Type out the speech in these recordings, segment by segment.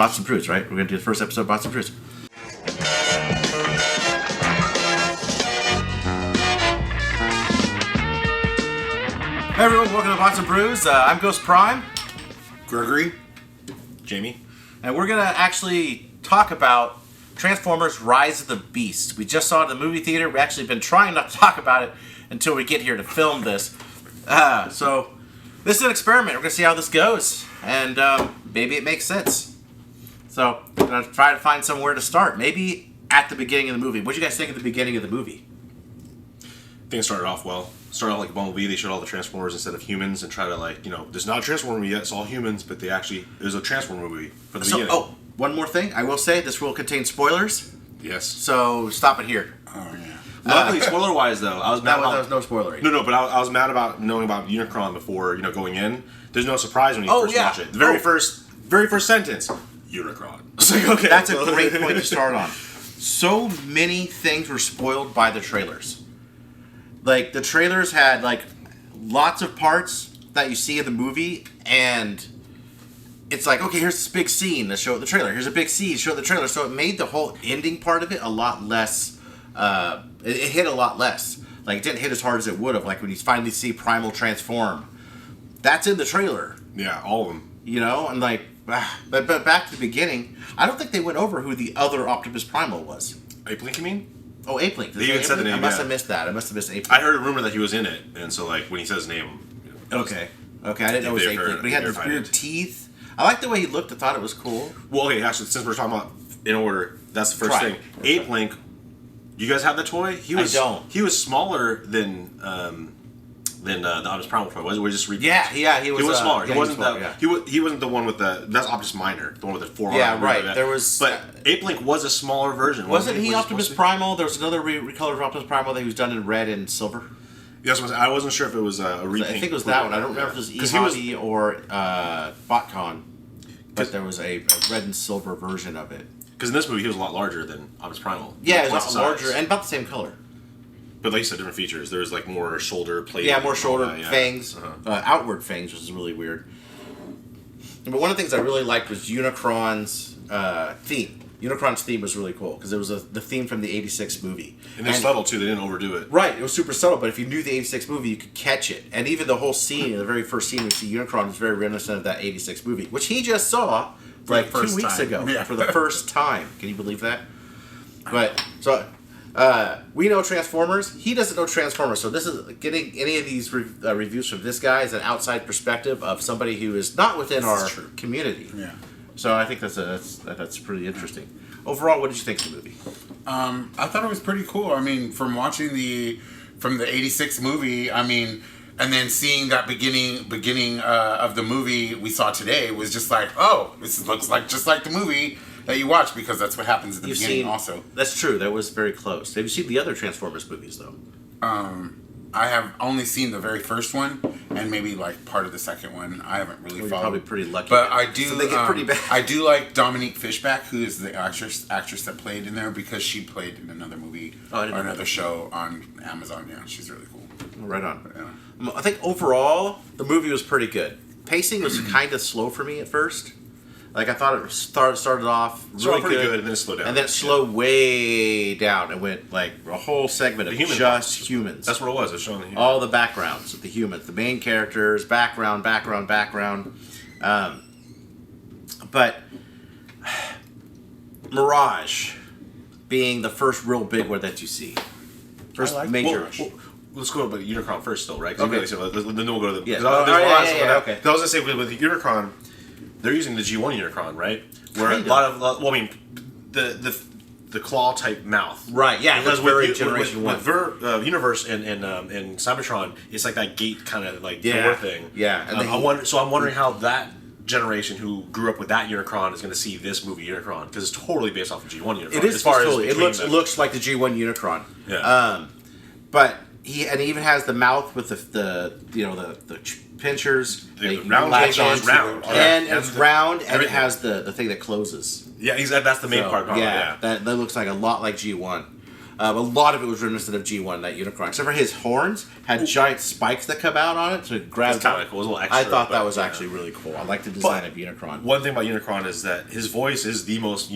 Bots and Brews, right? We're going to do the first episode of Bots and Brews. Hey everyone, welcome to Bots and Brews. I'm Ghost Prime. Gregory. Jamie. And we're going to actually talk about Transformers Rise of the Beast. We just saw it in the movie theater. We've actually been trying not to talk about it until we get here to film this. So this is an experiment. We're going to see how this goes. And maybe it makes sense. So I'm going to try to find somewhere to start. Maybe at the beginning of the movie. What do you guys think of the beginning of the movie? I think it started off well. Started off like Bumblebee. They showed all the Transformers instead of humans and try to there's not a Transformer movie yet. It's all humans, but there's a Transformer movie for the beginning. Oh, one more thing. I will say this will contain spoilers. Yes. So stop it here. Oh yeah. Luckily, spoiler-wise though, I was mad about... That was no spoilery. No, but I was mad about knowing about Unicron before, going in. There's no surprise when you first watch it. The very first sentence, Unicron. It's like, okay. That's a great point to start on. So many things were spoiled by the trailers. Like, the trailers had, lots of parts that you see in the movie, and it's like, okay, here's this big scene, let's show it the trailer. Here's a big scene, show it the trailer. So it made the whole ending part of it a lot less, it hit a lot less. Like, it didn't hit as hard as it would have. Like, when you finally see Primal transform, that's in the trailer. Yeah, all of them. And but back to the beginning, I don't think they went over who the other Optimus Primal was. Ape-Link, you mean? Oh, Ape-Link. They even said the name. I must have missed that. I must have missed Ape-Link. I heard a rumor that he was in it, and so when he says his name. Okay, I didn't know it was Ape-Link. But he had these weird teeth. I liked the way he looked. I thought it was cool. Well, okay, actually, since we're talking about in order, that's the first thing. Ape-Link. You guys have the toy? I don't. He was smaller than the Optimus Primal toy. Was it? We just read. Yeah, he was smaller. Yeah, he wasn't the one with that's Optimus Minor, the one with the four. Yeah, right. There was, but Ape-Link was a smaller version. Wasn't he Optimus Primal? There was another recolored Optimus Primal that was done in red and silver. Yes, I wasn't sure if it was a repaint. I think it was that one. I don't remember if it was E-Hobby or BotCon, but there was a red and silver version of it. Because in this movie, he was a lot larger than Optimus Primal. Yeah, he was a lot larger and about the same color. But like you said, different features. There was more shoulder plate. Yeah, more shoulder fangs, outward fangs, which is really weird. But one of the things I really liked was Unicron's theme. Unicron's theme was really cool because it was the theme from the '86 movie. And they're subtle too. They didn't overdo it. Right, it was super subtle. But if you knew the '86 movie, you could catch it. And even the whole scene, the very first scene we see Unicron is very reminiscent of that '86 movie, which he just saw 2 weeks ago for the first time. Can you believe that? But so. We know Transformers. He doesn't know Transformers. So this is getting any of these reviews from this guy is an outside perspective of somebody who is not within our community. Yeah. So I think that's pretty interesting. Overall, what did you think of the movie? I thought it was pretty cool. I mean, from watching from the '86 movie, I mean, and then seeing that beginning of the movie we saw today was just like, oh, this looks just like the movie that you watch, because that's what happens at the beginning also. That's true. That was very close. Have you seen the other Transformers movies, though? I have only seen the very first one and maybe part of the second one. I haven't really followed. You're probably pretty lucky. But I do. So they get pretty bad. I do like Dominique Fishback, who is the actress that played in there, because she played in another movie or another show on Amazon. Yeah, she's really cool. Right on. Yeah. I think overall the movie was pretty good. Pacing was kind of slow for me at first. I thought it started off really good, and then it slowed down. And then it slowed way down and went a whole segment of just humans. That's what it was. It was showing all the backgrounds of the humans, the main characters, background. But Mirage being the first real big one that you see. First major. Let's go to Unicron first, still, right? Okay. Then we'll go to the... Yeah. Okay. I was going to say, with Unicron, they're using the G1 Unicron, right? Where a lot of... the claw type mouth. Right, yeah. Because very Generation 1. With Universe and Cybertron, it's like that gate kind of door thing. Yeah. And I'm wondering how that generation who grew up with that Unicron is going to see this movie Unicron, because it's totally based off of G1 Unicron. It is totally. It looks like the G1 Unicron. Yeah. But he even has the mouth with the pinchers. The round is round. And it's round, and it has the thing that closes. Yeah, that's the main part. Yeah, that looks like a lot like G1. A lot of it was reminiscent of G1, that Unicron. Except for his horns had giant spikes that come out on it to grab. It's kind of cool. It was a little extra, I thought that was actually really cool. I like the design of Unicron. One thing about Unicron is that his voice is the most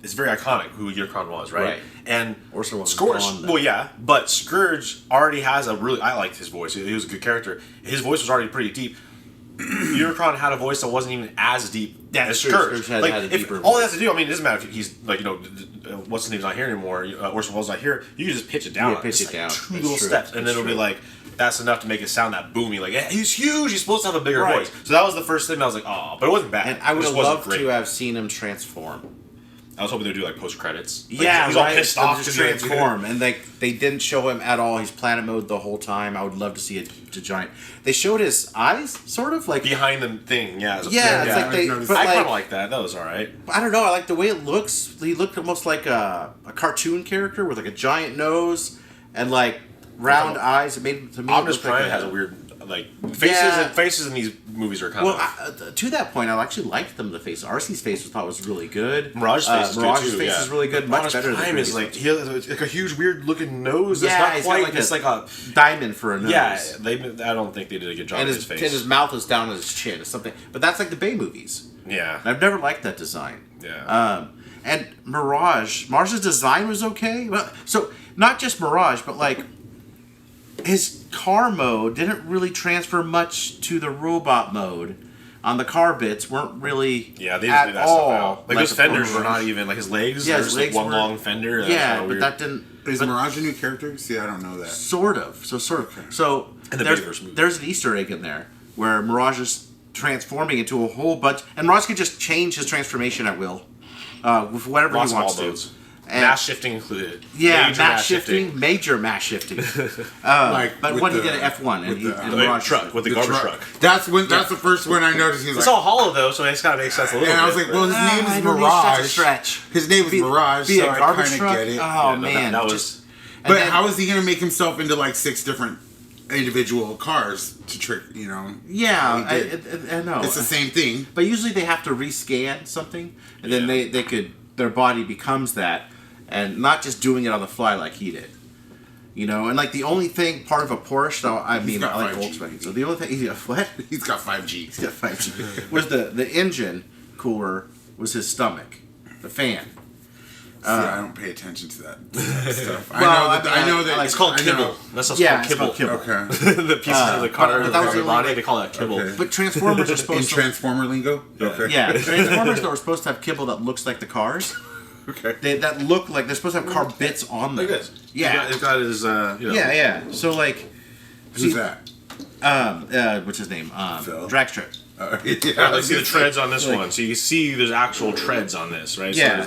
it's very iconic who Unicron was, right? And Scourge, well, yeah, but Scourge already has I liked his voice. He was a good character. His voice was already pretty deep. Unicron had a voice that wasn't even as deep as Scourge. Had a deeper all they have to do, I mean, it doesn't matter if he's what's his name's not here anymore, Orson Welles not here. You can just pitch it down. Yeah, pitch it down. Two little steps, and then it'll be like that's enough to make it sound that boomy. Like he's huge. He's supposed to have a bigger voice. So that was the first thing. I was like, oh, but it wasn't bad. And I would have loved to have seen him transform. I was hoping they'd do like post credits. He's all pissed off to transform, and they didn't show him at all. He's planet mode the whole time. I would love to see a giant. They showed his eyes, sort of like behind the thing. Yeah, it's like they. But I kind of like that. That was all right. I don't know. I like the way it looks. He looked almost like a cartoon character with like a giant nose and like round eyes. It made to me. Optimus Prime has a weird faces in these movies are kind of. To that point, I actually liked them. The face, RC's face, I thought was really good. Mirage's face, is really good. Much better than Prime is like he has like a huge weird looking nose. That's not quite. It's like a diamond for a nose. Yeah, I don't think they did a good job. And his face. And his mouth is down on his chin. It's something, but that's like the Bay movies. Yeah, I've never liked that design. Yeah. And Mirage's design was okay. Well, so not just Mirage, but like. His car mode didn't really transfer much to the robot mode. On the car bits weren't really they didn't do that stuff out. Like those fenders were not even like his legs. Yeah, his legs one long fender. But that didn't. Is Mirage a new character? See, I don't know that. Sort of. Okay. So there's an Easter egg in there where Mirage is transforming into a whole bunch, and Mirage can just change his transformation at will, with whatever he wants to. And mass shifting included. Yeah, major mass shifting. But when you get an F1 and the truck with the garbage truck. That's the first one I noticed. It's all hollow though, so it's kind of makes sense a little bit. And I was like, well, his name is Mirage. His name is Mirage, so I kind of get it. Oh man, that was. But how is he going to make himself into like 6 different individual cars to trick? Yeah, I know. It's the same thing. But usually they have to rescan something, and then they could their body becomes that. And not just doing it on the fly like he did. And like the only thing, part of a Porsche, though, I like Volkswagen. So the only thing, what? He's got 5G. He's got 5G. Was the engine cooler was his stomach, the fan. See, I don't pay attention to that stuff. I know that it's called kibble. That's called kibble. Okay. The pieces of the car, the body, they call that kibble. Okay. But Transformers are supposed to... In Transformer lingo? Okay. Yeah, Transformers are supposed to have kibble that looks like the cars. Okay. That look like they're supposed to have car bits on them. Like this. Yeah. It's got his, Yeah. So, like... Who's that? What's his name? Phil. Dragstrip. Let's see the treads on this one. So you see there's actual treads on this, right? Yeah,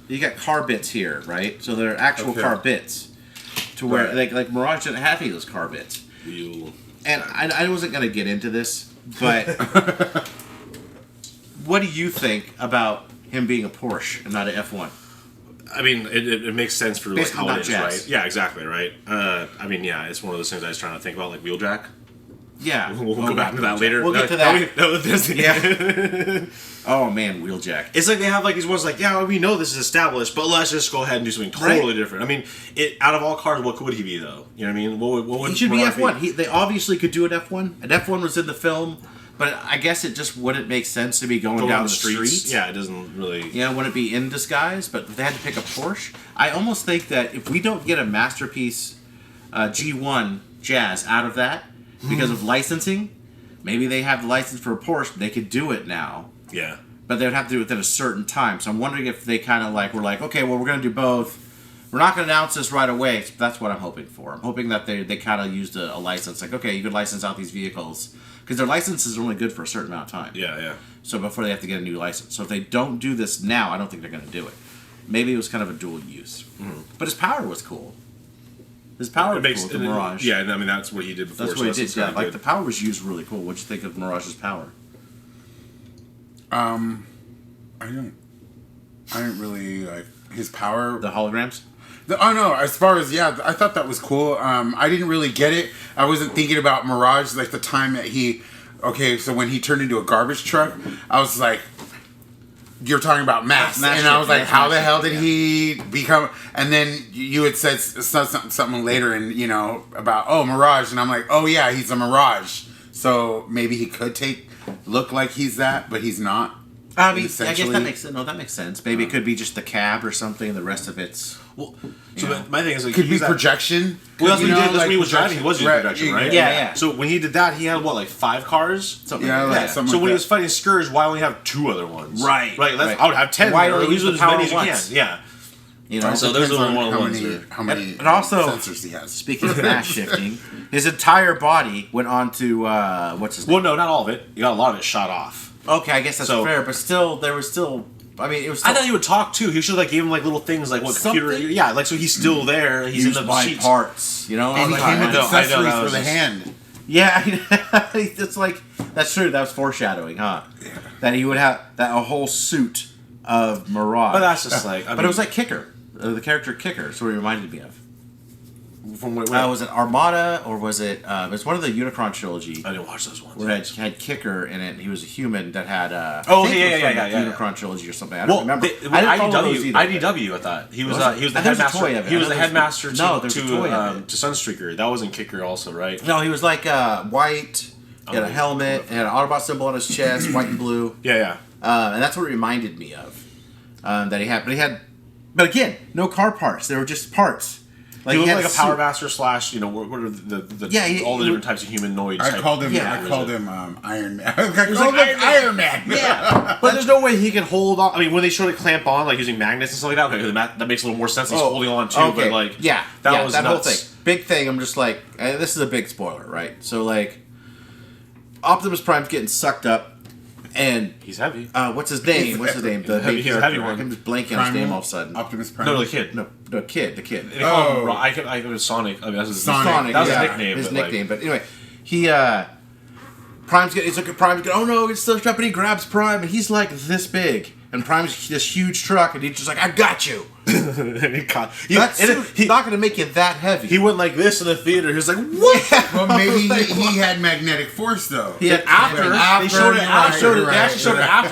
you got car bits here, right? So they're actual car bits. To where, like Mirage didn't have any of those car bits. And I wasn't going to get into this, but... What do you think about him being a Porsche and not an F1? I mean, it makes sense for like how it is, jazz. Right? Yeah, exactly, right? I mean, yeah, it's one of those things I was trying to think about, like Wheeljack. Yeah. We'll go back to that later. We'll get to that. Yeah. Oh, man, Wheeljack. It's like they have like these ones like, yeah, we know this is established, but let's just go ahead and do something totally different. I mean, out of all cars, what would he be, though? You know what I mean? What would he should be F1. They obviously could do an F1. An F1 was in the film. But I guess it just wouldn't make sense to be going down the streets. Yeah, it doesn't really... Wouldn't be in disguise, but they had to pick a Porsche. I almost think that if we don't get a masterpiece G1 Jazz out of that, because of licensing, maybe they have the license for a Porsche, they could do it now. Yeah. But they would have to do it within a certain time. So I'm wondering if they kind of like, were like, okay, well, we're going to do both. We're not going to announce this right away. So that's what I'm hoping for. I'm hoping that they kind of used a license. Like, okay, you could license out these vehicles. Because their licenses are only good for a certain amount of time. Yeah. So before they have to get a new license. So if they don't do this now, I don't think they're going to do it. Maybe it was kind of a dual use. Mm-hmm. But his power was cool. His power was cool, the Mirage. Yeah, I mean, that's what he did before. That's what he did, yeah. Like, the power was used really cool. What'd you think of Mirage's power? I didn't really, like, his power... The holograms? No, as far as, I thought that was cool. I didn't really get it. I wasn't thinking about Mirage, like, the time that so when he turned into a garbage truck, I was like, you're talking about Mask, and I was like, how the hell did he become? And then you had said something later, and about Mirage, and I'm like, oh yeah, he's a Mirage. So maybe he could look like he's that, but he's not. I mean, I guess that makes sense. Maybe it could be just the cab or something, and the rest of it's. Well, so my thing is, like, could be projection. Well, that's what he did. That's when he was driving. He was using projection, right? Yeah. So when he did that, he had what, like 5 cars? Something like that. So when he was fighting Scourge, why only have 2 other ones? Right. I would have 10. Why only use as many as you can? Yeah. So those are one of the ones. How many and also, sensors he has. Speaking of mass shifting, his entire body went onto what's his name? Well, no, not all of it. You got a lot of it shot off. Okay, I guess that's fair, but still, there was still. I mean, it was. I thought he would talk too. He should give him little things like what computer. Yeah, so he's still there. He's in the sheets. Parts, And he came with accessories for the hand. Yeah, it's like that's true. That was foreshadowing, huh? Yeah. That he would have a whole suit of Mirage. But that's just but it was like Kicker, the character Kicker. So he reminded me of. From where? Was it Armada or was it? It was one of the Unicron trilogy. I didn't watch those ones. Where it had Kicker in it. He was a human that had. Unicron trilogy or something. I don't remember. IDW. I thought he was the headmaster. He was the headmaster to Sunstreaker. That wasn't Kicker, also, right? No, he was like white. He had a helmet. He had an Autobot symbol on his chest, white and blue. Yeah. And that's what it reminded me of. That he had, but again, no car parts. They were just parts. Like he looked like a Power Master / what are the all the different types of humanoids. I called him Iron Man. Iron Man. Yeah, but there's no way he can hold on. I mean, when they showed it clamp on, like using magnets and stuff like that, okay, that makes a little more sense. He's holding on too, but that was that nuts. whole thing. Big thing. I'm just like, this is a big spoiler, right? So like, Optimus Prime's getting sucked up. And he's heavy. What's his name? The heavy, he's a heavy one. I'm just blanking on his name all of a sudden. Optimus Prime. No, the kid. No, the kid. I was Sonic. I mean, that's Sonic. That was his nickname. His nickname. But anyway, he's looking at Prime. Oh no, it's still strapped, and he grabs Prime, and he's like this big. And Prime's this huge truck, and he's just like, I got you. He's not going to make you that heavy. He went like this in the theater. He was like, what? Well, maybe he had magnetic force, though. They showed it after.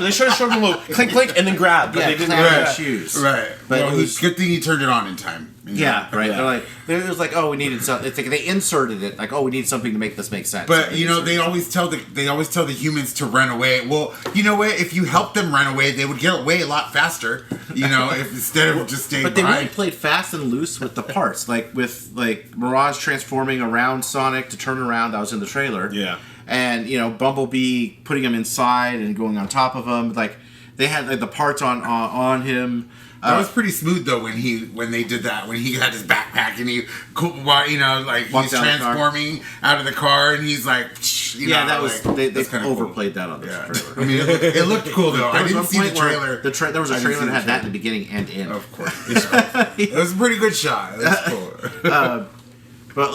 They should have showed him a little clink, clink, and then grab. But they didn't have shoes. Right. But it was good thing he turned it on in time. Yeah, right. Yeah. It was like, oh, we needed something. It's like they inserted it. Like, oh, we need something to make this make sense. But they always tell the humans to run away. Well, you know what? If you help them run away, they would get away a lot faster. If instead of just staying. But they really played fast and loose with the parts, with Mirage transforming around Sonic to turn around. That was in the trailer. Yeah. And Bumblebee putting him inside and going on top of him. Like they had the parts on him. That was pretty smooth though when they did that, when he had his backpack and he's transforming out of the car and he's like, that was they overplayed that on this trailer. I mean, it looked cool though. I didn't see the trailer. There was a trailer that had that in the beginning and end. Of course, it was a pretty good shot. It was cool. But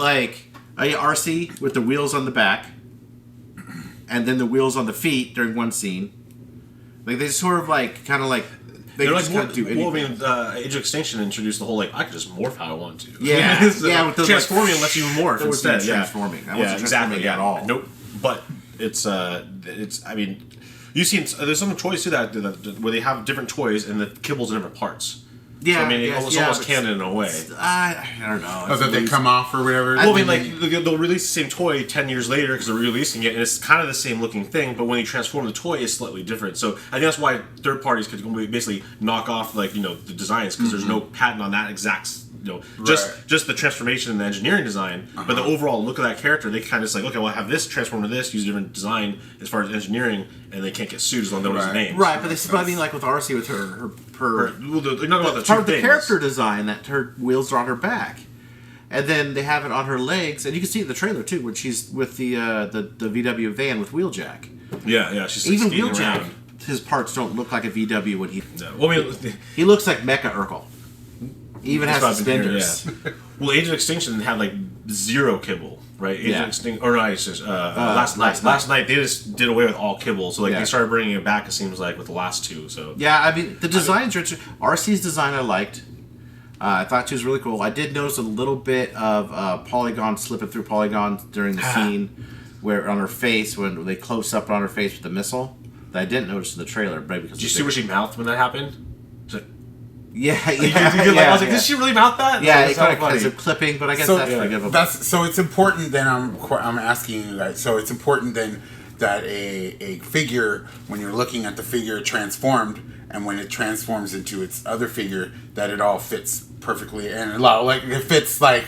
RC with the wheels on the back, and then the wheels on the feet during one scene, they sort of They just kind of do anything. Age of Extinction introduced the whole I could just morph how I want to. Yeah, with the transforming lets you morph instead. Transforming. That wasn't transforming at all. Nope. But it's. I mean, you've seen there's some toys too that where they have different toys and the kibbles in different parts. Yeah, so, I mean, it's almost canon in a way. I don't know. Oh, that they come off or whatever? Well, I mean, they'll release the same toy 10 years later because they're releasing it, and it's kind of the same looking thing, but when you transform the toy, it's slightly different. So I think that's why third parties could basically knock off, the designs, because there's no patent on that exact, just the transformation and the engineering design, but the overall look of that character, they kind of just okay, well, I have this transform to this, use a different design as far as engineering, and they can't get sued as long as they know his name. Right, but with RC with her not about the part of the character design that her wheels are on her back, and then they have it on her legs, and you can see it in the trailer too when she's with the VW van with Wheeljack. Yeah, she's even Wheeljack. His parts don't look like a VW when he. No. Well, I mean, he looks like Mecha Urkel. Even has suspenders. Yeah. Well, Age of Extinction had zero kibble, right? Age of Extinction, or no, it's just last night they just did away with all kibble, so they started bringing it back. It seems with the last two. So I mean the designs are RC's design I liked. I thought she was really cool. I did notice a little bit of polygon slipping through polygons during the scene where on her face when they close up on her face with the missile. that I didn't notice in the trailer, but because did you see where she mouthed when that happened? Yeah. I was like, did she really mouth that? Yeah, it kind of has a clipping, but I guess that's forgivable. So it's important. Then I'm asking you guys. So it's important then that a figure, when you're looking at the figure transformed, and when it transforms into its other figure, that it all fits perfectly, and like it fits like.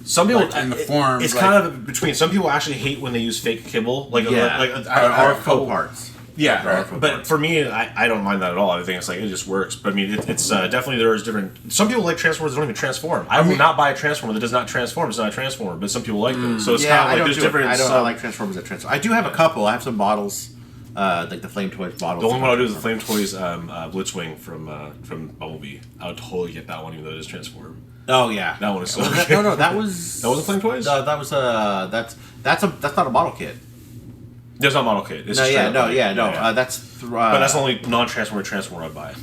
Some people in the form. It's kind of between. Some people actually hate when they use fake kibble, our faux parts. Yeah, but for me, I don't mind that at all. I think it's like it just works. But I mean, it's definitely there's different. Some people like Transformers that don't even transform. I will not buy a Transformer that does not transform. It's not a Transformer, but some people like them. So it's kind of like there's different. I like Transformers that transform. I do have a couple. I have some models, like the Flame Toys models. The only one I do is the Flame Toys Blitzwing from Bumblebee. I would totally get that one, even though it is transform. Oh yeah, that one is so. No, that was that wasn't Flame Toys. That was that's not a model kit. There's not a model kit. It's that's. But that's the only non-transformer I'd buy.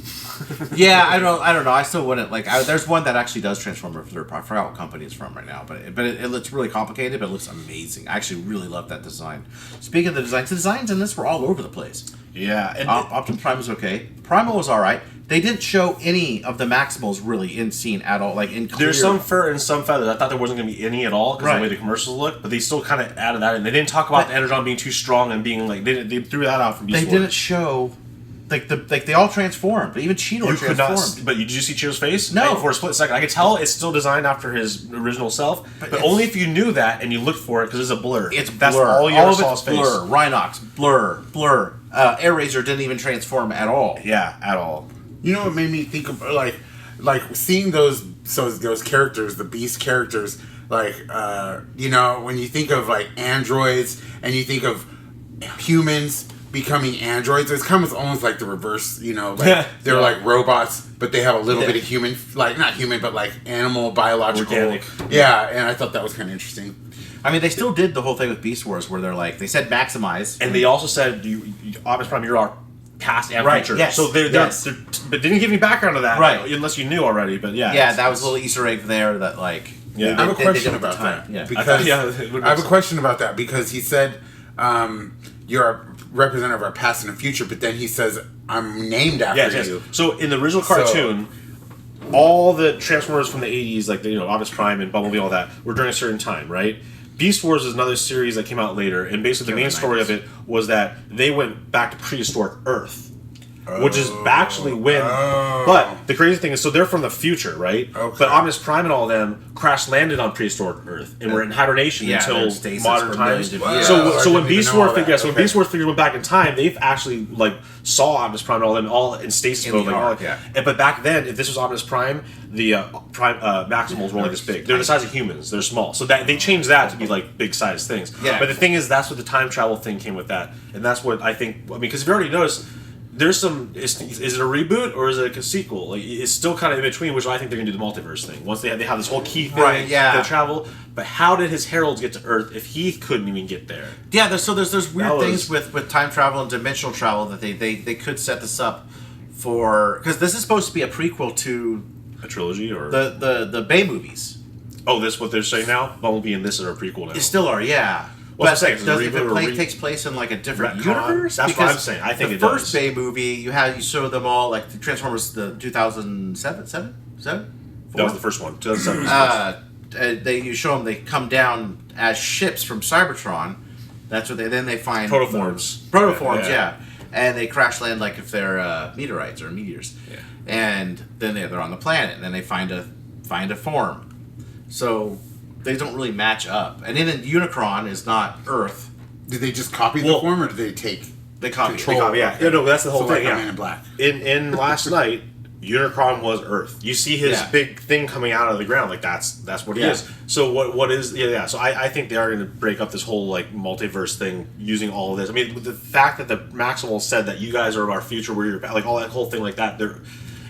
Yeah, I don't know. I still wouldn't like. There's one that actually does transform for third party. I forgot what company it's from right now, but it looks really complicated, but it looks amazing. I actually really love that design. Speaking of the designs in this were all over the place. Yeah, and Optimus Prime was okay. Primal was all right. They didn't show any of the Maximals really in scene at all. Like in clear. There's some fur and some feathers. I thought there wasn't going to be any at all because of the way the commercials look. But they still kind of added that in. They didn't talk about the Energon being too strong and being like they threw that out from Beast Wars. They didn't show. Like they all transformed. Even Cheetor transformed. But did you see Cheetor's face? No. For a split second, I could tell it's still designed after his original self. But only if you knew that and you looked for it because it's a blur. That's all you ever saw his face. Blur. Rhinox. Blur. AirRaiser didn't even transform at all. Yeah, at all. You know what made me think of like seeing those characters, the Beast characters, like when you think of like androids and you think of humans becoming androids, it's kind of almost like the reverse, they're like robots, but they have a little bit of human, like not human, but like animal, biological. Organic. Yeah, and I thought that was kind of interesting. I mean, they still did the whole thing with Beast Wars where they said maximize. And they also said, Optimus Prime, you're our past and future. Yes. So they're but didn't give any background to that, unless you knew already. But that was a little Easter egg there that like. Yeah, I have a question about that. Yeah, because I have a question about that because he said you're a representative of our past and the future, but then he says I'm named after you. So in the original cartoon, all the Transformers from the 80s, like Optimus Prime and Bumblebee, all that, were during a certain time, right? Beast Wars is another series that came out later, and basically the main story of it was that they went back to prehistoric Earth. Which is actually when... But the crazy thing is, so they're from the future, right? Okay. But Optimus Prime and all of them crash-landed on prehistoric Earth and were in hibernation until modern times. So when Beast Wars figures went back in time, they've actually saw Optimus Prime and all of them all in stasis mode. But back then, if this was Optimus Prime, the Maximals were only this big. They're the size of humans. They're small. So that they changed that to be big size things. Yeah. But the thing is, that's what the time travel thing came with that. And that's what I think... because if you already noticed... There's some. Is it a reboot or is it a sequel? It's still kind of in between, which I think they're gonna do the multiverse thing. Once they have this whole key thing, the travel. But how did his heralds get to Earth if he couldn't even get there? Yeah, there's weird things with time travel and dimensional travel that they could set this up for, because this is supposed to be a prequel to a trilogy or the Bay movies. Oh, this what they're saying now? Bumblebee and this are a prequel now. They still are, yeah. Well, but if it takes place in a different universe, that's what I'm saying. I think the first Bay movie you show them all the Transformers, the 2007, That was the first one. 2007. You show them they come down as ships from Cybertron. That's what they find protoforms. Yeah. And they crash land if they're meteorites or meteors. Yeah. And then they're on the planet, and then they find a form. So. They don't really match up. And then Unicron is not Earth. Did they just copy the form, or did they take control? Yeah. No, that's the whole thing. Man in Black. In Last Night, Unicron was Earth. You see his big thing coming out of the ground. That's what he is. So what is... Yeah. So I think they are going to break up this whole multiverse thing using all of this. I mean, the fact that the Maximals said that you guys are our future, we're your... all that whole thing like that,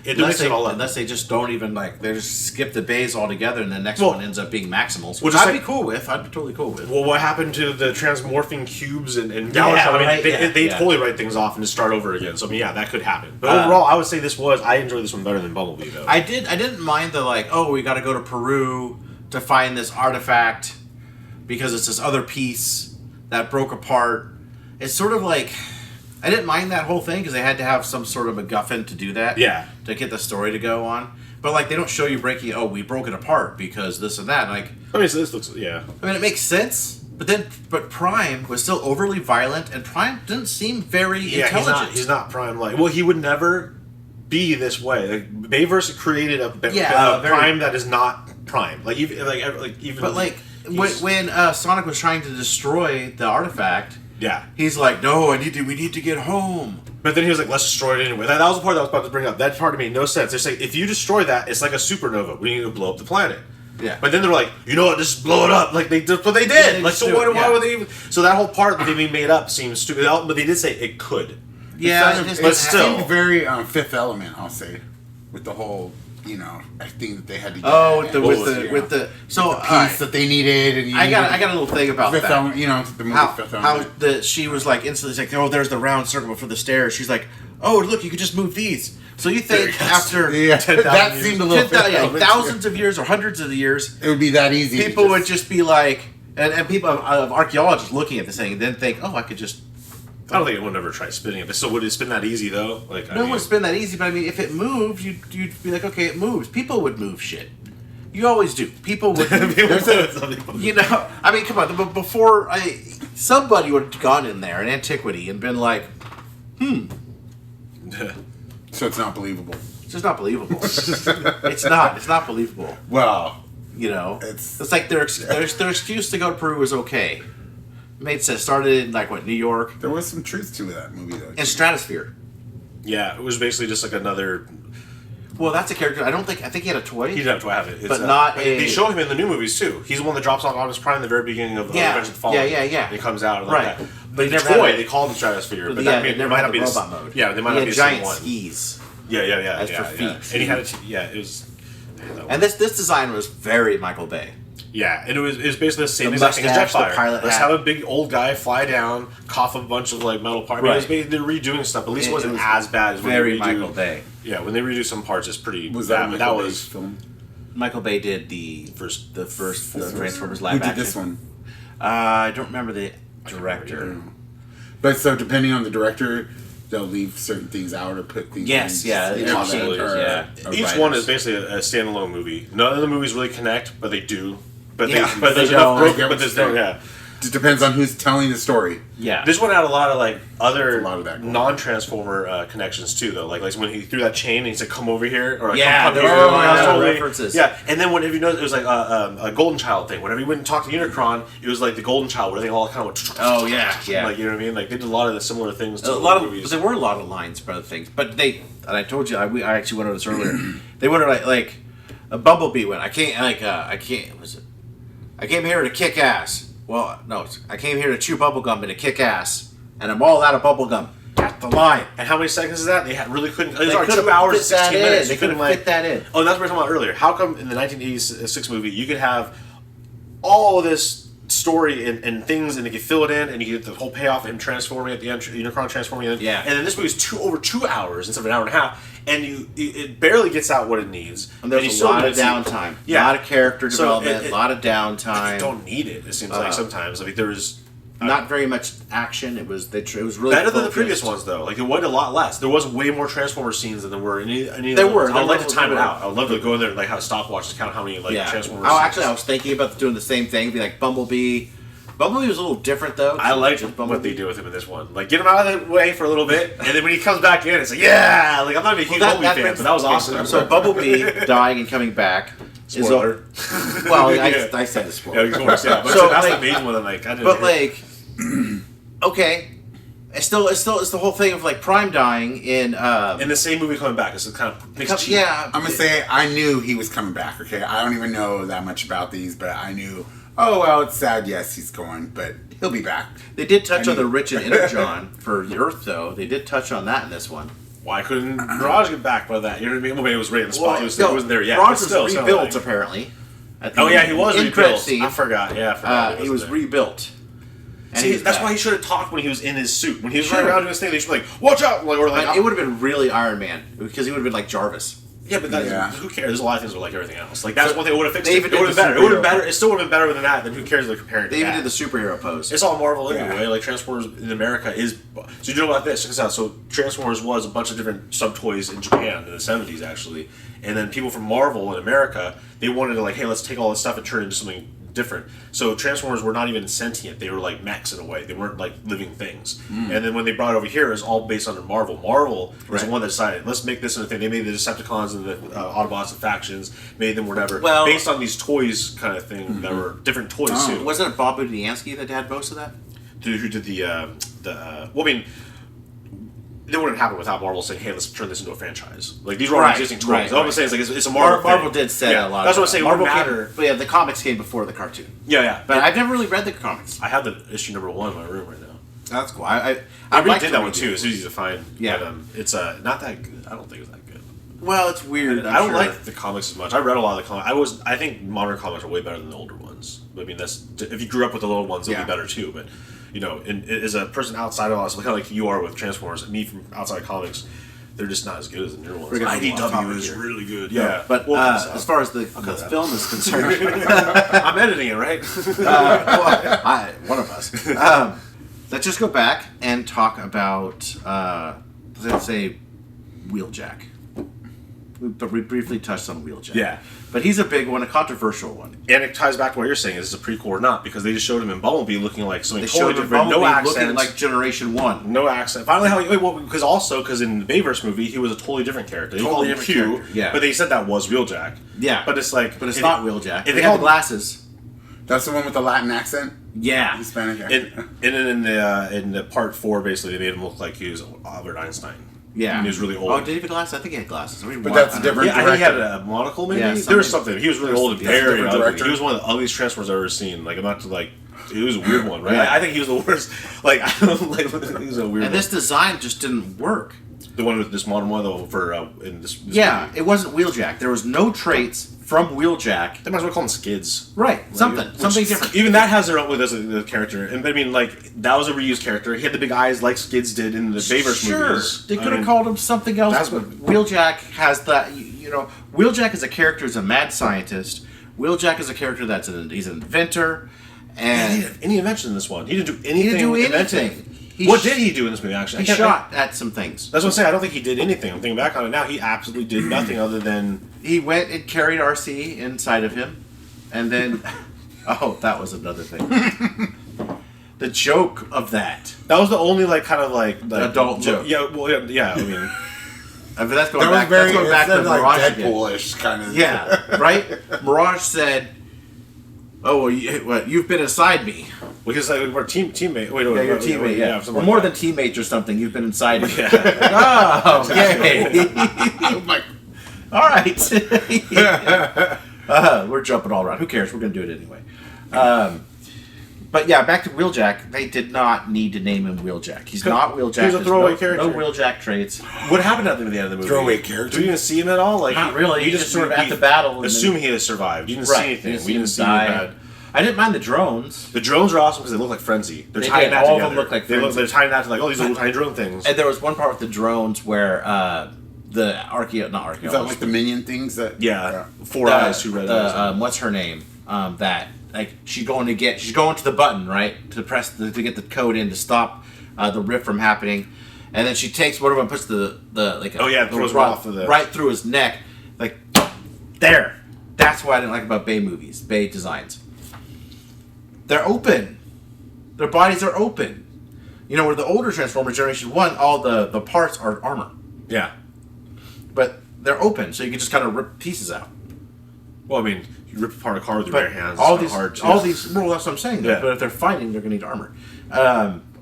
unless they just don't even they just skip the bays altogether, and the next one ends up being Maximals, which I'd be cool with. I'd be totally cool with. Well, what happened to the transmorphing cubes and Galvatron? They totally write things off and just start over again. So that could happen. But overall, I would say I enjoyed this one better than Bumblebee though. I didn't mind the we got to go to Peru to find this artifact because it's this other piece that broke apart. It's sort of I didn't mind that whole thing because they had to have some sort of MacGuffin to do that. Yeah. To get the story to go on. But, like, they don't show you breaking, we broke it apart because this and that. Like, I mean, so this looks, yeah. I mean, it makes sense. But Prime was still overly violent, and Prime didn't seem very intelligent. He's not Prime like. Well, he would never be this way. Like, Bayverse created a Prime that is not Prime. Like even. But like when Sonic was trying to destroy the artifact, he's like, "No, we need to get home." But then he was like, "Let's destroy it anyway." That was the part that I was about to bring up. That part made no sense. They're saying if you destroy that, it's like a supernova. We need to blow up the planet. Yeah. But then they're like, you know what, just blow it up. Like, that's what they did. Like, so why would they even... So that whole part that they made up seems stupid. But they did say it could. Yeah, but still. It seemed very Fifth Element, I'll say. With the whole, thing that they had to get. Oh, with the piece that they needed. And I got a little thing about Fifth that. Element, the movie Fifth Element. How she was like, instantly like, oh, there's the round circle for the stairs. She's like, oh, look, you could just move these. So you think after 10,000 that seemed a little thousands of years or hundreds of years, it would be that easy. People would just be like, and people of archaeologists looking at this thing and then think, oh, I could just. I don't think anyone would ever try spinning it. But so would it spin that easy though? Like no one would spin that easy. But I mean, if it moved, you'd be like, okay, it moves. People would move shit. You always do. People would. I mean, come on. But before somebody would have gone in there in antiquity and been like, So it's not believable. It's just not believable. It's not. It's not believable. Well, it's like their excuse to go to Peru was okay. It made sense. Started in New York. There was some truth to that movie though. And Stratosphere. Yeah, it was basically just like another. Well, that's a character. I think he had a toy. He did have to have it, but not a. They show him in the new movies too. He's the one that drops off Optimus Prime in the very beginning of Revenge of the Fallen. Yeah. And he comes out right. That. But the toy they call him Stratosphere. But that never might had not be robot mode. Yeah, they might not be the same giant one. skis. Yeah. As for feet. And he had it was. And this design was very Michael Bay. Yeah, and it was basically the same exact thing as Jetfire. Let's have a big old guy fly down, cough a bunch of metal parts. Right. I mean, they're redoing stuff. At least it wasn't as bad as when very they redo. Michael Bay. Yeah, when they redo some parts, it's pretty was bad. That but that was was film. Michael Bay did the first Transformers live action. Who did this one? I don't remember the director. But so depending on the director, they'll leave certain things out or put things. Yes, in, Each one is basically a standalone movie. None of the movies really connect, but they do. But they there's don't. enough broken. But there's no. Yeah. It depends on who's telling the story. Yeah. This one had a lot of other non-Transformer connections too, though. Like when he threw that chain and he said, "Come over here," or come here. References. Yeah, and then whenever you know, it was like a Golden Child thing. Whenever you went and talked to Unicron, it was like the Golden Child, where they all kind of went. Oh yeah. Like you know what I mean? Like they did a lot of the similar things. To movies. There were a lot of lines for other things, but they. And I told you, I actually went over this earlier. They went like a Bumblebee went. I can't. Was it? I came here to kick ass. Well, no, I came here to chew bubblegum and to kick ass. And I'm all out of bubblegum. At the line. And how many seconds is that? They really couldn't. It was 2 hours and 16 minutes. They couldn't fit that in. Oh, and that's what we were talking about earlier. How come in the 1986 movie you could have all of this story and things and you can fill it in and you get the whole payoff and transforming at the end, Unicron transforming it. Yeah. And then this movie is over 2 hours instead of an hour and a half, and it barely gets out what it needs. And there's a lot of downtime. Yeah. A lot of character development, a lot of downtime. You don't need it. It seems like sometimes. Like there was not very much action. It was really better than the previous ones though. Like it was a lot less. There was way more Transformer scenes than there were any. There were. I'd like to time it out. I would love to go in there and have a stopwatch to count how many Transformers. I was thinking about doing the same thing. Be like Bumblebee. Bumblebee was a little different though. I liked what they did with him in this one. Like get him out of the way for a little bit, and then when he comes back in, it's like yeah. Like I'm not a huge Bumblebee fan, but that was awesome. So Bumblebee dying and coming back. Spoiler. I said the spoiler. Yeah, of course. Yeah, but so that's the main one. Okay. It's the whole thing of Prime dying in the same movie coming back. It's kind of I'm gonna say I knew he was coming back. Okay, I don't even know that much about these, but I knew. Oh well, it's sad. Yes, he's going, but he'll be back. They did touch on the Rich and Energon for the Earth, though. They did touch on that in this one. Why couldn't Mirage get back by that? You know what I mean? Well, maybe it was right in the spot. He wasn't there yet. Mirage was rebuilt apparently. He was rebuilt. I forgot. Yeah, I forgot. He was rebuilt. See, that's why he should have talked when he was in his suit. When he was running around doing his thing, they should be like, "Watch out!" It would have been really Iron Man because he would have been like Jarvis. Yeah, but who cares? There's a lot of things that are like everything else. Like that's one thing that would have fixed it. It would have been better. It would have been better. It still would have been better than that. Then who cares? They're comparing. They even did the superhero pose. It's all Marvel anyway. Like Transformers in America is. So you know about this? Check this out. So Transformers was a bunch of different sub toys in Japan in the 70s actually, and then people from Marvel in America they wanted to like, hey, let's take all this stuff and turn it into something different. So Transformers were not even sentient. They were like mechs in a way. They weren't like living things. And then when they brought it over here, it was all based on Marvel. Marvel was the one that decided, let's make this into a thing. They made the Decepticons and the Autobots and factions, made them whatever. Well, based on these toys kind of thing that were different toys too. Wasn't it Bob Budiansky that had most of that? Who did well, I mean, it wouldn't happen without Marvel saying, "Hey, let's turn this into a franchise." Like these are all existing toys. All I'm saying is like it's a Marvel. Marvel did say a lot. That's what I'm saying. Marvel matter. But yeah, the comics came before the cartoon. Yeah. But I've never really read the comics. I have the issue number 1 in my room right now. That's cool. I did that one too. It's easy to find. Yeah. But, it's not that good. I don't think it's that good. Well, it's weird. I don't like the comics as much. I read a lot of the comics. I think modern comics are way better than the older ones. I mean, that's if you grew up with the little ones, they'll be better too. But you know, as a person outside of us, kind of like you are with Transformers, and me from outside comics, they're just not as good as the newer ones. IDW is really good. Yeah, but as far as the film is concerned, I'm editing it, right? One of us. Let's just go back and talk about, let's say, Wheeljack. We briefly touched on Wheeljack. Yeah. But he's a big one, a controversial one. And it ties back to what you're saying, is this a prequel or not? Because they just showed him in Bumblebee looking like something totally different. No accent. Looking like Generation 1. No accent. Finally, because in the Bayverse movie, he was a totally different character. Totally different character. Yeah. But they said that was Wheeljack. Yeah. But it's like... But it's not Wheeljack. They had the glasses. That's the one with the Latin accent? Yeah. Hispanic accent. In the part 4, basically, they made him look like he was Albert Einstein. Yeah. And he was really old. Oh, did he have glasses? I think he had glasses. But that's a different director. I think he had a monocle, maybe? Yeah, there was something. He was really old and very ugly. director. He was one of the ugliest Transformers I've ever seen. Like, I'm not to, like... It was a weird one, right? Yeah. I think he was the worst. Like, I don't like... He was a weird And this design just didn't work. The one with this modern one, though, for... in this yeah, movie. It wasn't Wheeljack. There was no traits from Wheeljack. They might as well call them Skids. Right. Something different. Even that has their own with the character. And I mean, like, that was a reused character. He had the big eyes like Skids did in the Bayverse movies. They could have called him something else. That's what Wheeljack has that. You know, Wheeljack as a character is a mad scientist. Wheeljack is a character he's an inventor. And he didn't any invention in this one. He didn't do anything. He didn't do anything. What did he do in this movie, actually? He shot at some things. That's what I'm saying. I don't think he did anything. I'm thinking back on it now. He absolutely did nothing other than... He went and carried RC inside of him. And then... oh, that was another thing. The joke of that. That was the only, like, kind of, like adult joke. Yeah, well, yeah, I mean... But that's going back to like Deadpool-ish kind of... Yeah, right? Mirage said... Oh, well, you've been inside me. Because we're teammate. Wait, yeah, you're teammate. Yeah, or more than teammates or something. You've been inside me. Yeah. Oh, yay! Oh my! All right. We're jumping all around. Who cares? We're going to do it anyway. But yeah, back to Wheeljack. They did not need to name him Wheeljack. He's not Wheeljack. He's a throwaway character. No Wheeljack traits. What happened at the end of the movie? Throwaway character. Do you even see him at all? Like, not really. You just sort of at the battle. Assume he has survived. You didn't see anything. We didn't see him bad. I didn't mind the drones. The drones are awesome because they look like Frenzy. They're tying that together. All of them look like Frenzy. They're tying that to like, oh, these little tiny drone things. And there was one part with the drones where the archaeologists. Is that like the minion things that? Yeah. 4 eyes, 2 red eyes. What's her name? That like she's going to the button, right, to press to get the code in to stop the rift from happening, and then she takes one of them, puts the throws off of the right through his neck, like there. That's what I didn't like about Bay movies, Bay designs. They're open. Their bodies are open. You know, where the older Transformers Generation 1, all the parts are armor. Yeah. But they're open, so you can just kind of rip pieces out. Well, I mean, you rip apart a car with your bare hands. Well, that's what I'm saying. Yeah. But if they're fighting, they're going to need armor.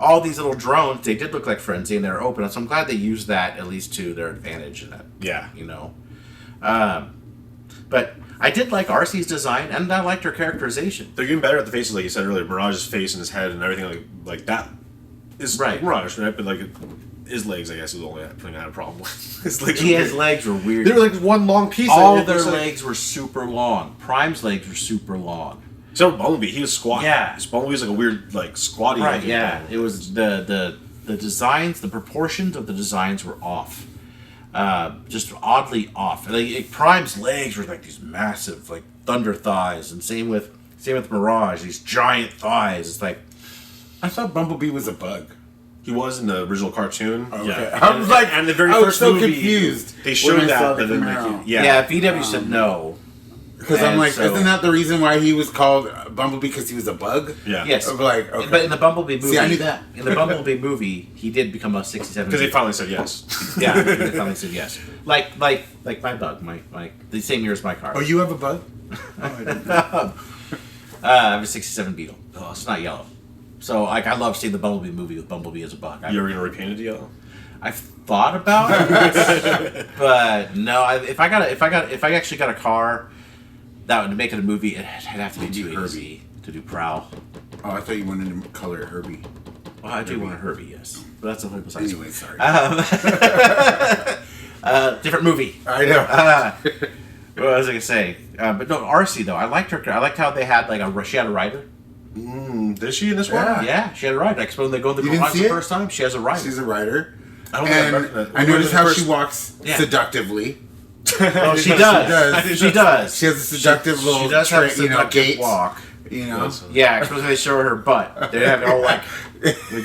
All these little drones, they did look like Frenzy, and they're open. So I'm glad they used that, at least to their advantage. In that, yeah. You know. But I did like RC's design, and I liked her characterization. They're getting better at the faces, like you said earlier. Mirage's face and his head and everything like that is right. Mirage, right? But like his legs, I guess, is the only thing I had a problem with. His legs. His legs were weird. They were like one long piece. All their legs were super long. Prime's legs were super long. So Bumblebee, he was squat. Yeah, Bumblebee was like a weird, like squatty. Right. Yeah. It was the designs, the proportions of the designs were off. just oddly off. Like, Prime's legs were like these massive, like thunder thighs, and same with Mirage, these giant thighs. It's like, I thought Bumblebee was a bug. He was in the original cartoon. Okay. Yeah. I was like, and the very I was first so movie, confused. They showed when I saw that, but the then camera. yeah, VW said no. Because I'm And like, so- isn't that the reason why he was called Bumblebee? Because he was a bug? Yeah. Yes. I'm like, okay. But in the Bumblebee movie, See, I knew that. In the Bumblebee movie, he did become a 67. Because they finally said yes. Yeah, they finally said yes. Like my bug, my the same year as my car. Oh, you have a bug? Oh, I didn't know. I have a 67 Beetle. Oh, it's not yellow. So like, I love seeing the Bumblebee movie with Bumblebee as a bug. You ever gonna repaint it yellow? I've thought about it, but no. If I actually got a car that would make it a movie, it'd have to be too easy to do Prowl. Oh, I thought you wanted to color it Herbie. Well, I do want a Herbie, yes, but that's a whole besides. Anyway, sorry. Different movie. I know. What was I gonna say? But no, RC though. I liked her. I liked how they had she had a rider. Did she in this one? Yeah, she had a rider. Like when they go in the You didn't garage see the it? first time, she has a rider. She's a writer. I don't think I And recognize- I noticed how first- she walks Yeah. seductively. Oh, she She does. does. She does. She has a seductive little, She does have a you know, seductive gait. walk. You know, Yeah, especially they show her butt. They have it all like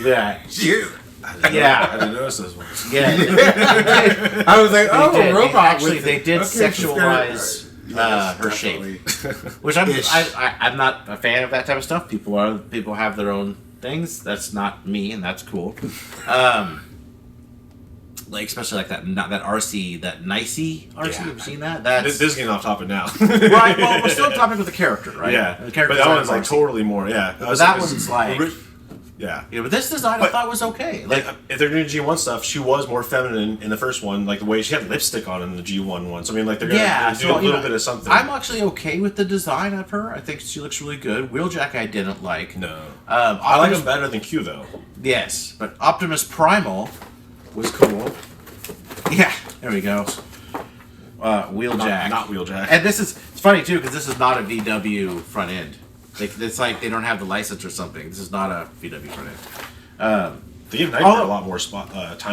that. she is. I Yeah, didn't notice this one. yeah. I was like, oh, They a robot. actually, with they it. did Okay, she's sexualize Yes, her shape, definitely. which Ish. I'm not a fan of that type of stuff. People have their own things. That's not me, and that's cool. Like especially like that RC, that nicey RC. Yeah. You've seen that? That's This is getting off topic now. right. Well, we're still on topic with the character, right? Yeah. the character. But that design one's of like RC. totally more, yeah. That one's like. Yeah. Yeah, but this design I But- thought was okay. Like, if they're doing G1 stuff, she was more feminine in the first one, like the way she had lipstick on in the G1 one. So, I mean, like, they're going to do a little bit of something. I'm actually okay with the design of her. I think she looks really good. Wheeljack I didn't like. No. I like Optimus, him better than Q, though. yes, but Optimus Primal was cool. Yeah, there we go. Wheeljack. Not Wheeljack. And it's funny, too, because this is not a VW front end. It's like they don't have the license or something. This is not a VW front end. They give Nightmare a lot more time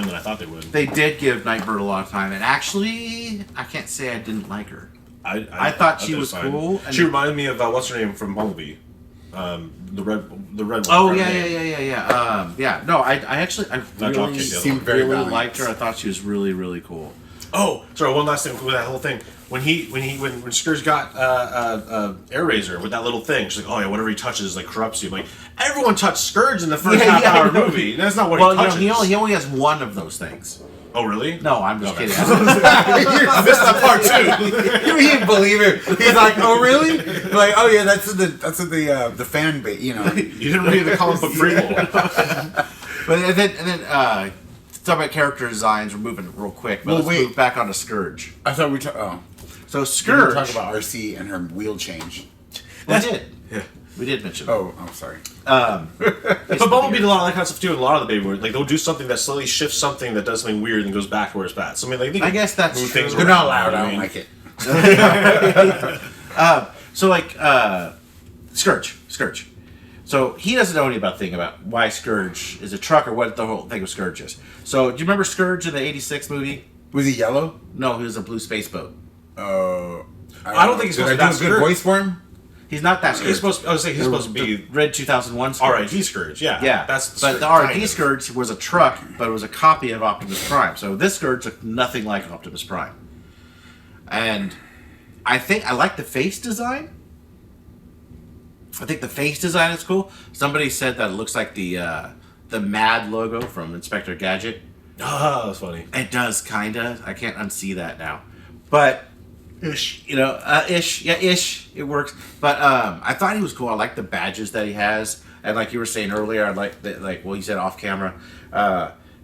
than I thought they would. They did give Nightbird a lot of time, and actually, I can't say I didn't like her. I thought she it was fine. cool, and She reminded me of what's her name from Bumblebee, the red one. Oh Her yeah, name. yeah. No, I actually Not really, Dropkick, the other Seemed very really balanced. liked her. I thought she was really, really cool. Oh, sorry. One last thing with that whole thing. When Scourge got Air Razor with that little thing, she's like, oh yeah, whatever he touches like corrupts you. I'm like, everyone touched Scourge in the first half-hour movie. That's not what Well, he touches. he only has one of those things. Oh really? No, I'm just kidding. I missed that part too. You didn't believe it. He's like, oh really? Like, oh yeah, that's the fan base. You know. You didn't read the comic book prequel. But and then talk about character designs. We're moving real quick. But Well, let's wait. move back onto Scourge. I thought we talked. Oh, So we didn't Scourge. talk about RC and her wheel change. We did. Yeah. We did mention. Oh, I'm sorry. But Bumblebee did a lot of that kind of stuff too in a lot of the baby words. Like they'll do something that slowly shifts something that does something weird and goes back to where it's at. So I mean, like they I guess that's move true. things They're around, not loud. you know I what don't mean? like it. So like Scourge. So he doesn't know anything about why Scourge is a truck or what the whole thing with Scourge is. So do you remember Scourge in the '86 movie? Was he yellow? No, he was a blue space boat. Oh, I don't think he's Did supposed I to do be a good Scourge. voice for him? He's not that Scourge. He's supposed. I was saying he's supposed to be. the Red 2001 Scourge. R.I.D. Scourge. Yeah. Yeah, That's but the kind R&D of. Scourge was a truck, but it was a copy of Optimus Prime. So this Scourge looked nothing like Optimus Prime. And I think I like the face design. I think the face design is cool. Somebody said that it looks like the MAD logo from Inspector Gadget. Oh, that's funny. It does, kinda. I can't unsee that now, but ish. You know, ish. It works. But I thought he was cool. I like the badges that he has, and like you were saying earlier, I like that. Like, well, you said off camera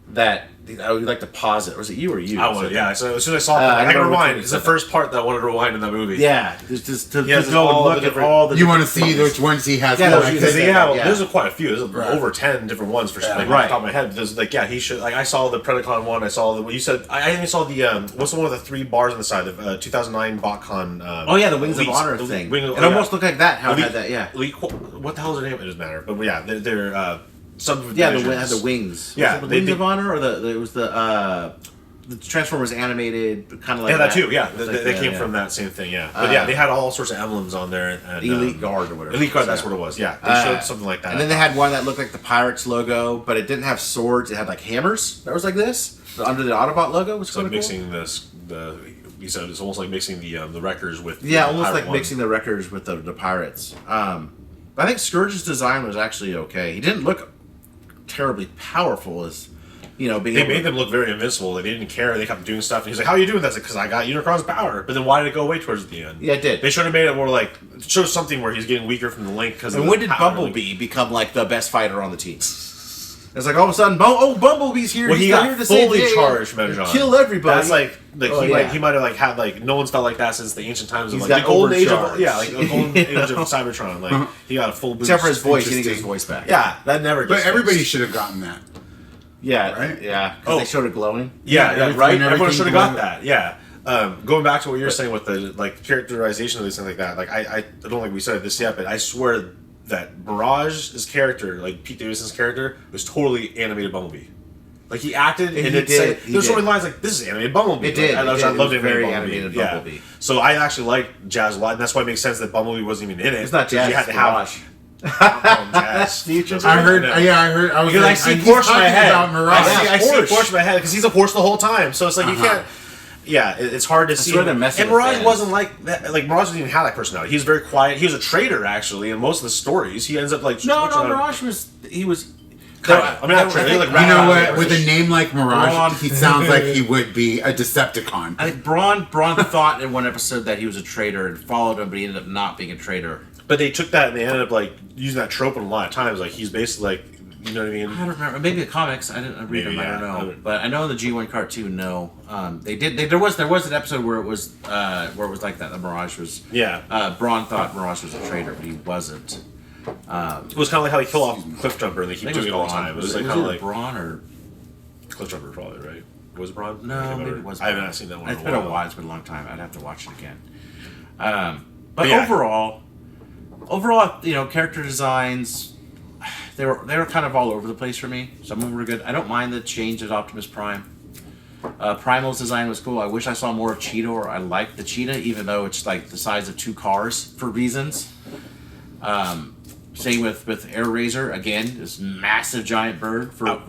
that I would like to pause it. Or was it you or you? I was, yeah. So as soon as I saw it, I I can remember rewind. when It's you the said first part that I wanted to rewind in that movie. Yeah, just to He has go all and the look at different- all the. You want to different see things. which ones he has Yeah, collected? Because Yeah. there's quite a few. There's Right. over 10 different ones for like, right. off the top of my head. There's like he should like I saw the Predacon one. I saw the what you said. I even saw the what's the one with the 3 bars on the side? The 2009 BotCon. Oh yeah, the Wings of Elite- Honor the thing. Wing of- It oh, yeah. almost looked like that. How it Elite- had that? Yeah. What the hell is their name? It doesn't matter. But yeah, they're some. Yeah, had divisions. the wings. Yeah, was it the they- Wings they- of Honor or it was the the Transformers animated, kind of like yeah, that too. Yeah, like they came from that same thing. Yeah, but yeah, they had all sorts of emblems on there. And, Elite Guard or whatever. Elite Guard, that's what it was. Yeah, they showed something like that. And then they had one that looked like the Pirates logo, but it didn't have swords. It had like hammers. That was like this under the Autobot logo. Was so kind of mixing you said it's almost like mixing the Wreckers with almost like mixing the Wreckers with the Pirates. But I think Scourge's design was actually okay. He didn't look terribly powerful as. They made them look very invincible. They didn't care. They kept doing stuff. And he's like, "How are you doing?" That's like, "Because I got Unicron's power." But then why did it go away towards the end? Yeah, it did. They should have made it more like show something where he's getting weaker from the link. And when did Bumblebee become like the best fighter on the team? It's like all of a sudden, Bumblebee's here. Well, he's he got here to fully charged, kill everybody. That's like he might have had no one's felt like that since the ancient times. He's of got the golden age of overcharged. the golden age of Cybertron. Like he got a full boost. Except for his voice, he didn't get his voice back. Yeah, that never. But everybody should have gotten that. Yeah, right? Yeah, because they showed it glowing. Yeah, right. Everyone should have got glowing. that. Yeah. Going back to what you're saying with the characterization of these things like that, I don't think we said this yet, but I swear that Mirage's character, like Pete Davidson's character, was totally animated Bumblebee. Like he acted, and there's so many lines like this is animated Bumblebee. It did. I loved very animated Bumblebee. Yeah. So I actually liked Jazz a lot, and that's why it makes sense that Bumblebee wasn't even in it. It's not Jazz. You had to have Mirage. Jazz. I heard. I was because like, I see Porsche in my head. About Mirage. I see Porsche in my head because he's a Porsche the whole time. So it's like you can't. Yeah, it's hard to see. And Mirage wasn't like that. Like Mirage didn't even have that personality. He was very quiet. He was a traitor actually in most of the stories. He ends up like Mirage was. I mean, you know what? With a name like Mirage, he sounds like he would be a Decepticon. I think Braun thought in one episode that he was a traitor and followed him, but he ended up not being a traitor. But they took that and they ended up like using that trope in a lot of times. Like he's basically like, you know what I mean? I don't remember. Maybe the comics. I didn't read them. I don't know. But I know the G1 cartoon. No, they did. There was an episode where it was like that. The Mirage was. Yeah. Braun thought Mirage was a traitor, but he wasn't. It was kind of like how they kill off Cliffjumper and they keep doing it all the time. It was like kind of like Braun or Cliffjumper, probably, right? Was it Braun? No, maybe it was. I haven't seen that one. It's been a while. It's been a long time. I'd have to watch it again. But overall, character designs, they were kind of all over the place for me. Some of them were good. I don't mind the change of Optimus Prime. Primal's design was cool. I wish I saw more of Cheetah, or I liked the Cheetah, even though it's like the size of 2 cars for reasons. Same with Air Razor, again, this massive giant bird for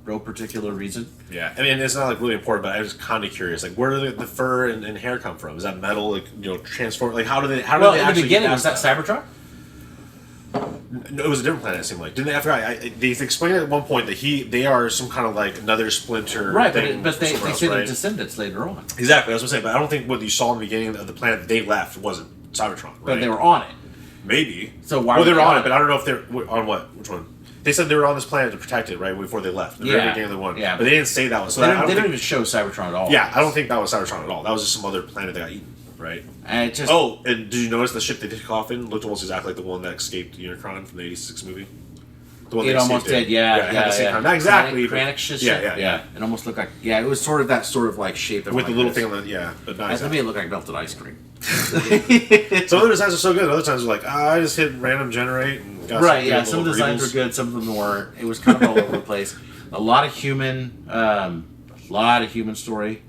no particular reason. Yeah, I mean, it's not like really important, but I was kind of curious, like where do the fur and hair come from? Is that metal, like transform? Like how do they? In the beginning, was that Cybertron? No, it was a different planet. It seemed like didn't they? They explained at one point that they are some kind of like another splinter. Right, but they say they're descendants later on. Exactly, that's what I'm saying. But I don't think what you saw in the beginning of the planet that they left wasn't Cybertron. Right? But they were on it. Maybe. So why? Well, they were on it, but I don't know if they're on what. Which one? They said they were on this planet to protect it, right before they left. The very beginning of the one. Yeah, but they didn't say that one. So they didn't even show Cybertron at all. Yeah, I don't think that was Cybertron at all. That was just some other planet that got eaten, right? And it just. Oh, and did you notice the ship they took off in looked almost exactly like the one that escaped Unicron from the '86 movie? The one it almost did, yeah. Not exactly. Kranix's ship. Yeah. It almost looked like it was sort of that sort of like shape. With the little thing on the but not exactly. To me, it looked like melted ice cream. Some other designs are so good. Other times are like, I just hit random generate and got some of the designs were good. Some of them weren't. It was kind of all over the place. A lot of human story.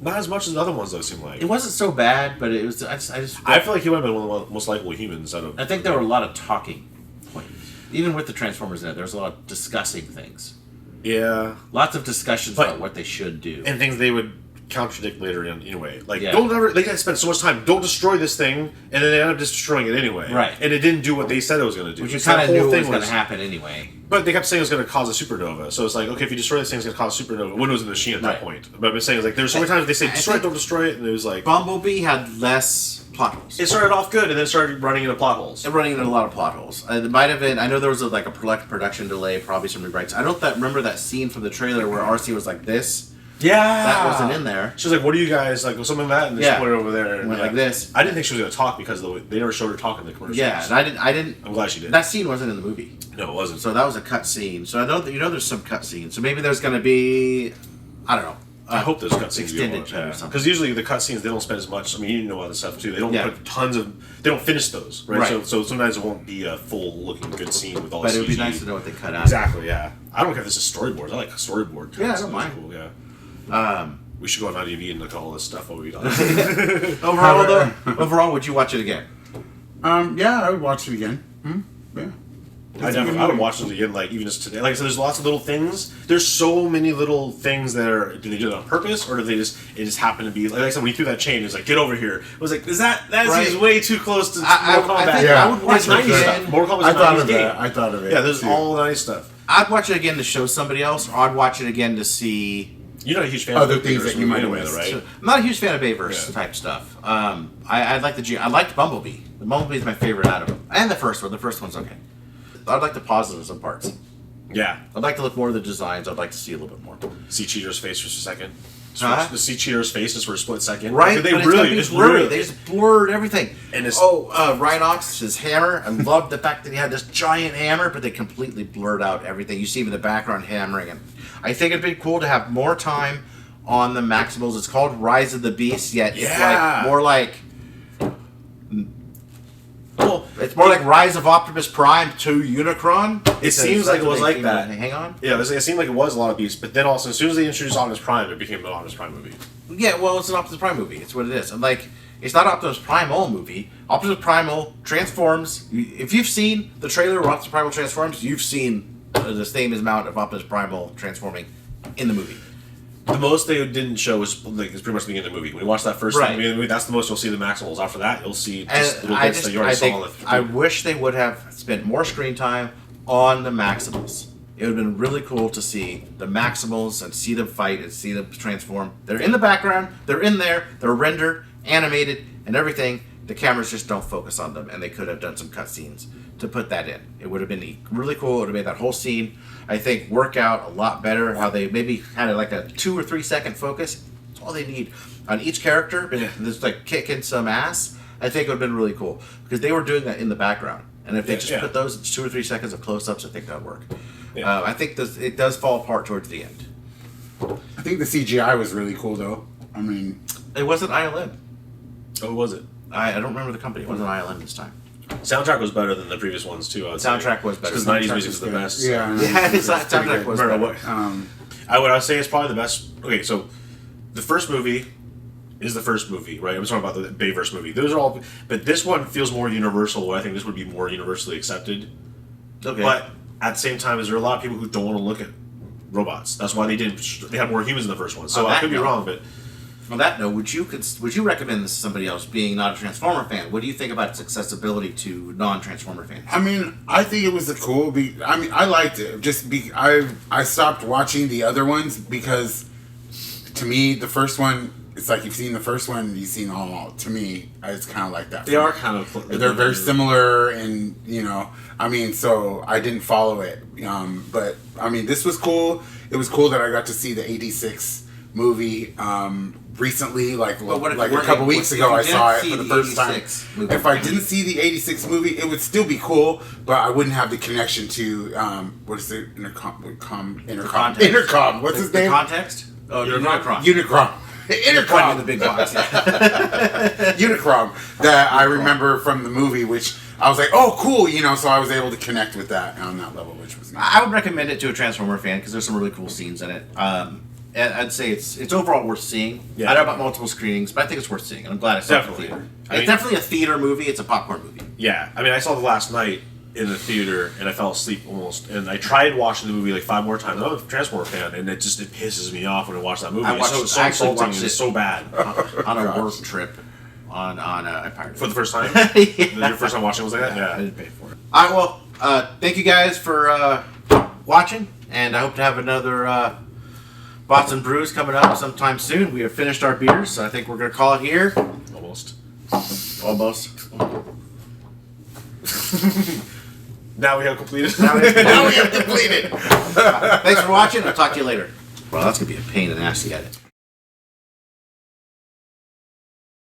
Not as much as the other ones though. Seem like it wasn't so bad, but it was. I feel like he would have been one of the most likable humans out of. I think there were a lot of talking points, even with the Transformers in it. There was a lot of discussing things. Yeah, lots of discussions about what they should do and things they would contradict later in anyway. Like don't ever. They had spent so much time. Don't destroy this thing, and then they end up just destroying it anyway. Right, and it didn't do what they said it was going to do. Which you kind of knew was going to happen anyway. But they kept saying it was going to cause a supernova. So it's like, okay, if you destroy this thing, it's going to cause a supernova. When it was in the machine at that point. But I'm saying, like, there's so many times they say, destroy it, don't destroy it. And it was like... Bumblebee had less plot holes. It started off good and then started running into plot holes. It running into a lot of plot holes. It might have been... I know there was a production delay, probably some rewrites. I don't remember that scene from the trailer where RC was like this. Yeah. That wasn't in there. She was like, what are you guys... Like, some of that? And they put it over there. And went like this. I didn't think she was going to talk because they never showed her talking in the commercials. Yeah, and I didn't... I'm glad she did. That scene wasn't in the movie. No, it wasn't. So that was a cut scene. So I know there's some cut scenes. So maybe there's going to be... I don't know. I hope there's cut scenes extended or something. Because usually the cut scenes, they don't spend as much. I mean, you know other stuff too. They don't put tons of... They don't finish those, right? So sometimes it won't be a full-looking good scene with all the CG. But it would be nice to know what they cut out. Exactly, yeah. I don't care if this is storyboards. I like storyboard cuts. Yeah, I don't mind. Cool, yeah. We should go on IMDb and look at all this stuff while we done. Overall, would you watch it again? Yeah, I would watch it again. Yeah. I would watch it again, like, even just today. Like I said, there's lots of little things. There's so many little things that are, do they do it on purpose, or do they just, it just happen to be, like I said, when he threw that chain, it's like, get over here. I was like, that's right. way too close to Mortal Kombat. I would watch it again. Mortal Kombat's I thought 90s of game. that. I thought of it. Yeah, there's too. all nice stuff. I'd watch it again to show somebody else, or I'd watch it again to see... You're not a huge fan Other of things that you might have anyway, missed. right? I'm not a huge fan of Bayverse type stuff. I liked Bumblebee. The Bumblebee is my favorite out of them. And the first one. The first one's okay. I'd like to pause it in some parts. Yeah. I'd like to look more at the designs. I'd like to see a little bit more. See Cheetor's face for a second. Huh? See Cheetor's face just for a split second. Right? They but it's blurry. They just blurred everything. And it's, Rhinox, his hammer. I loved the fact that he had this giant hammer, but they completely blurred out everything. You see him in the background hammering. And I think it'd be cool to have more time on the Maximals. It's called Rise of the Beast, yet it's like more like... Well, it's more like Rise of Optimus Prime to Unicron. It seems like it was like that. Hang on. Yeah, it seemed like it was a lot of beasts, but then also as soon as they introduced Optimus Prime, it became an Optimus Prime movie. Yeah, well, it's an Optimus Prime movie. It's what it is. And like, it's not Optimus Primal movie. Optimus Primal transforms. If you've seen the trailer where Optimus Primal transforms, you've seen the same amount of Optimus Primal transforming in the movie. The most they didn't show was like it's pretty much the beginning of the movie. When you watch that first movie, that's the most you'll see the Maximals. After that, you'll see just little bits that you already saw. I wish they would have spent more screen time on the Maximals. It would have been really cool to see the Maximals and see them fight and see them transform. They're in the background. They're in there. They're rendered, animated, and everything. The cameras just don't focus on them, and they could have done some cutscenes to put that in. It would have been really cool. It would have made that whole scene, I think, work out a lot better. How they maybe had like a 2 or 3 second focus. That's all they need on each character. Just like kicking some ass. I think it would have been really cool because they were doing that in the background. And if they just put those 2 or 3 seconds of close-ups, I think that would work. Yeah. I think it does fall apart towards the end. I think the CGI was really cool, though. I mean, it wasn't ILM. Oh, who was it? I don't remember the company. It wasn't ILM this time. Soundtrack was better than the previous ones too. Soundtrack was better. Because 90s music is the best. Yeah, soundtrack was better. I would say it's probably the best. Okay, so the first movie is the first movie, right? I'm talking about the Bayverse movie. Those are all, but this one feels more universal. Where I think this would be more universally accepted. Okay. But at the same time, is there a lot of people who don't want to look at robots? That's why they didn't. They had more humans in the first one. So I could be wrong, but. On that note, would you recommend this to somebody else, being not a Transformer fan? What do you think about its accessibility to non-Transformer fans? I mean, I think it was I liked it. I stopped watching the other ones because, to me, the first one, it's like you've seen the first one, you've seen all. To me, it's kind of like that. They are kind of. They're very similar, and so I didn't follow it. But I mean, this was cool. It was cool that I got to see the '86 movie. Recently, like a couple weeks ago, I saw it for the first time. If I didn't see the '86 movie, it would still be cool, but I wouldn't have the connection to what is it? Intercom. What's his name? Context. Oh, Unicron. Intercom. In the big box. Unicron. That I remember from the movie, which I was like, oh, cool, so I was able to connect with that on that level, which was nice. I would recommend it to a Transformer fan because there's some really cool scenes in it. And I'd say it's overall worth seeing. Yeah. I don't know about multiple screenings, but I think it's worth seeing, and I'm glad I saw it in the theater. It's definitely a theater movie. It's a popcorn movie. Yeah, I mean, I saw it last night in the theater, and I fell asleep almost. And I tried watching the movie like 5 more times. I'm a Transformer fan, and it pisses me off when I watch that movie. It's so insulting and it's so bad. on a work trip on a pirate. For the first time? Yeah. Your first time watching was like that? Yeah. I didn't pay for it. All right, well, thank you guys for watching, and I hope to have another Bots and Brews coming up sometime soon. We have finished our beers, so I think we're going to call it here. Almost. Now we have completed. Now we have completed. Thanks for watching. I'll talk to you later. Well, that's going to be a pain in the ass to get it.